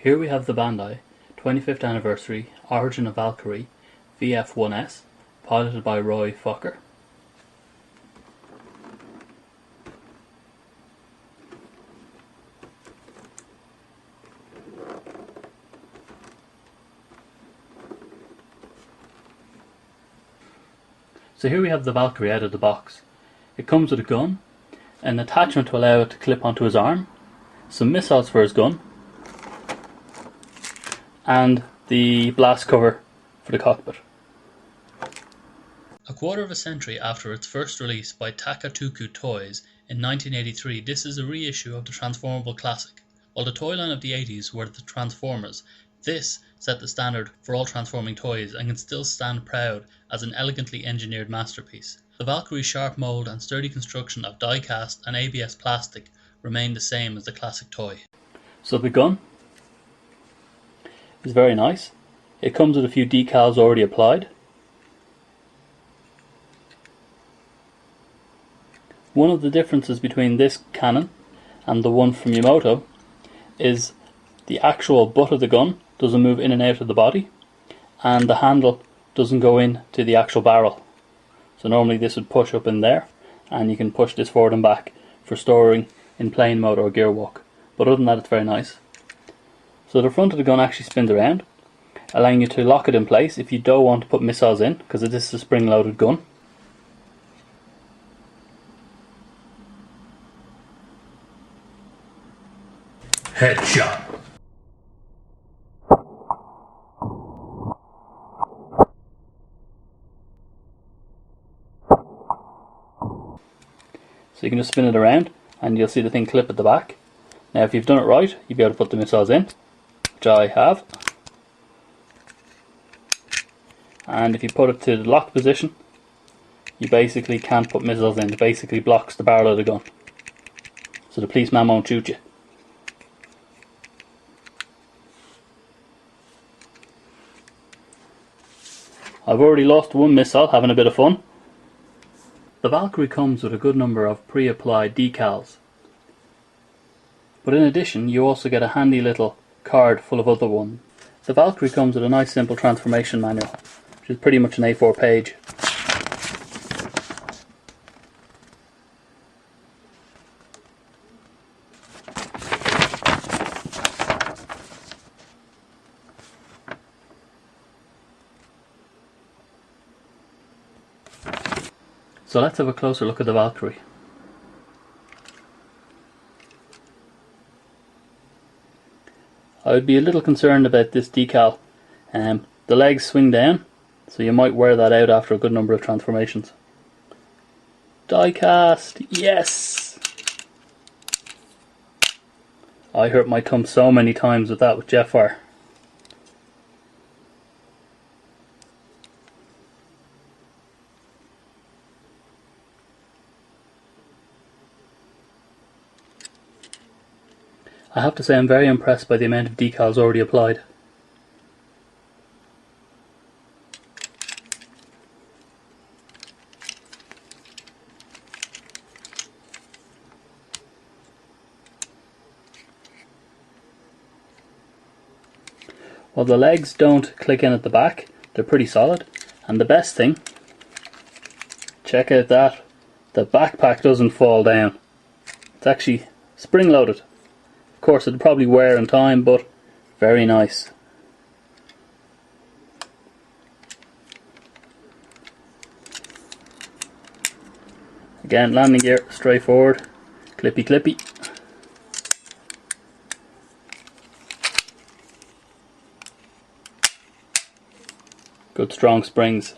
Here we have the Bandai 25th anniversary Origin of Valkyrie VF-1S, piloted by Focker. So here we have the Valkyrie out of the box. It comes with a gun, an attachment to allow it to clip onto his arm, some missiles for his gun, and the blast cover for the cockpit. A quarter of a century after its first release by Takatoku Toys in 1983, this is a reissue of the Transformable classic. While the toy line of the 80s were the Transformers, this set the standard for all transforming toys and can still stand proud as an elegantly engineered masterpiece. The Valkyrie's sharp mould and sturdy construction of die-cast and ABS plastic remain the same as the classic toy. So the gun is very nice. It comes with a few decals already applied. One of the differences between this cannon and the one from Yamato is the actual butt of the gun doesn't move in and out of the body, and the handle doesn't go into the actual barrel. So normally this would push up in there, and you can push this forward and back for storing in plane mode or gear walk. But other than that, it's very nice. So the front of the gun actually spins around, allowing you to lock it in place if you don't want to put missiles in, because this is a spring-loaded gun. Headshot. So you can just spin it around and you'll see the thing clip at the back. Now if you've done it right, you'll be able to put the missiles in, which I have. And if you put it to the locked position, you basically can't put missiles in. It basically blocks the barrel of the gun, so the policeman won't shoot you. I've already lost one missile having a bit of fun. The Valkyrie comes with a good number of pre-applied decals, but in addition you also get a handy little card full of other ones. The Valkyrie comes with a nice simple transformation manual, which is pretty much an A4 page. So let's have a closer look at the Valkyrie. I would be a little concerned about this decal. The legs swing down, so you might wear that out after a good number of transformations. Die cast, yes! I hurt my thumb so many times with that with Jetfire. I have to say I'm very impressed by the amount of decals already applied. While the legs don't click in at the back, they're pretty solid. And the best thing, check out that, the backpack doesn't fall down. It's actually spring-loaded. Of course it'll probably wear in time, but very nice. Again, landing gear straightforward, clippy clippy. Good strong springs.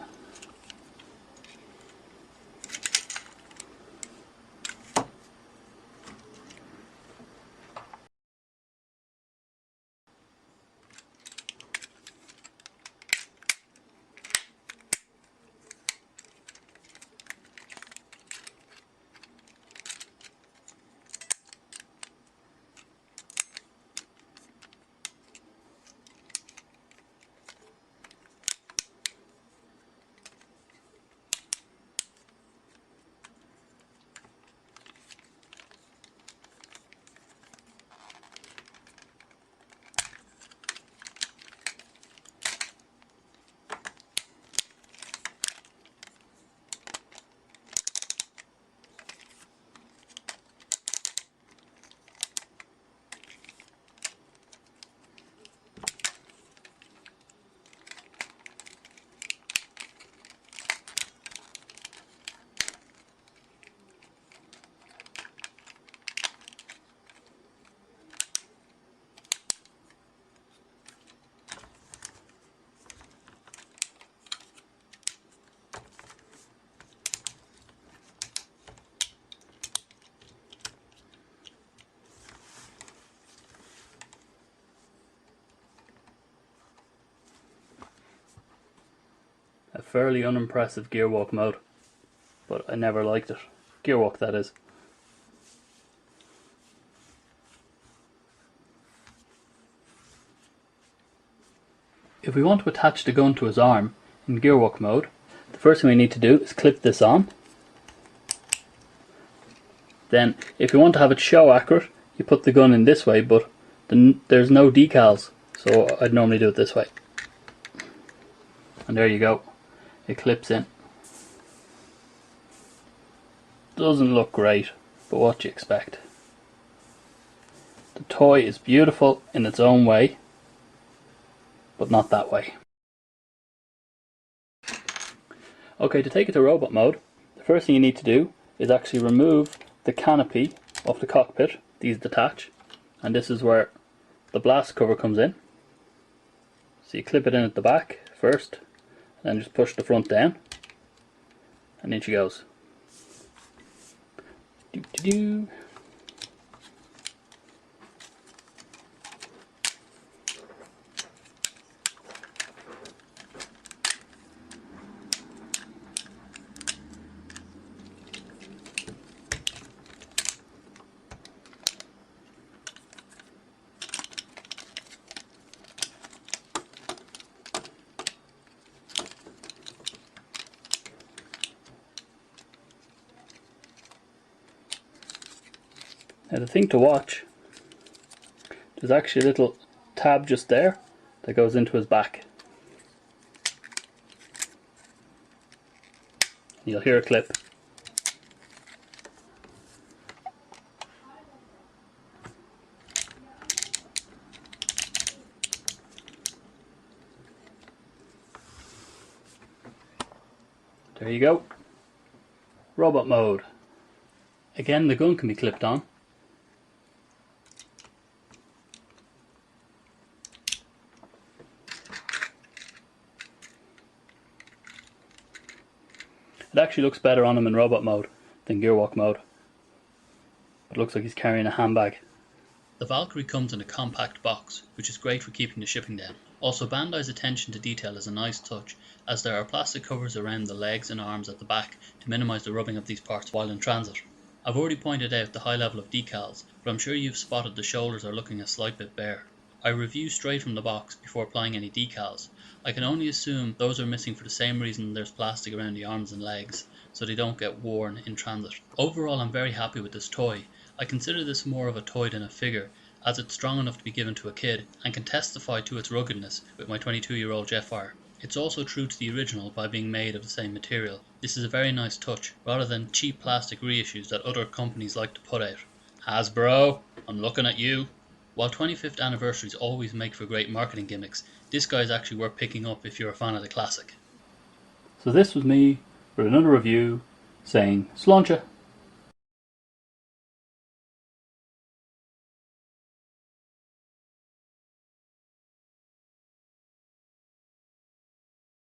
fairly unimpressive gearwalk mode, but I never liked it. Gearwalk, that is. If we want to attach the gun to his arm in gearwalk mode, the first thing we need to do is clip this on. Then, if you want to have it show accurate, you put the gun in this way, but there's no decals, so I'd normally do it this way. And there you go, it clips in. Doesn't look great, but what do you expect? The toy is beautiful in its own way, but not that way. Okay, to take it to robot mode, the first thing you need to do is actually remove the canopy off the cockpit. These detach, and this is where the blast cover comes in. So you clip it in at the back first, and then just push the front down, and in she goes. Doo-doo-doo. Now the thing to watch, there's actually a little tab just there that goes into his back. You'll hear a clip. There you go. Robot mode. Again, the gun can be clipped on. It actually looks better on him in robot mode than gearwalk mode. It looks like he's carrying a handbag. The Valkyrie comes in a compact box, which is great for keeping the shipping down. Also, Bandai's attention to detail is a nice touch, as there are plastic covers around the legs and arms at the back to minimise the rubbing of these parts while in transit. I've already pointed out the high level of decals, but I'm sure you've spotted the shoulders are looking a slight bit bare. I review straight from the box before applying any decals. I can only assume those are missing for the same reason there's plastic around the arms and legs, so they don't get worn in transit. Overall, I'm very happy with this toy. I consider this more of a toy than a figure, as it's strong enough to be given to a kid and can testify to its ruggedness with my 22-year-old Jetfire. It's also true to the original by being made of the same material. This is a very nice touch, rather than cheap plastic reissues that other companies like to put out. Hasbro, I'm looking at you. While 25th anniversaries always make for great marketing gimmicks, this guy is actually worth picking up if you're a fan of the classic. So this was me with another review saying Sláinte.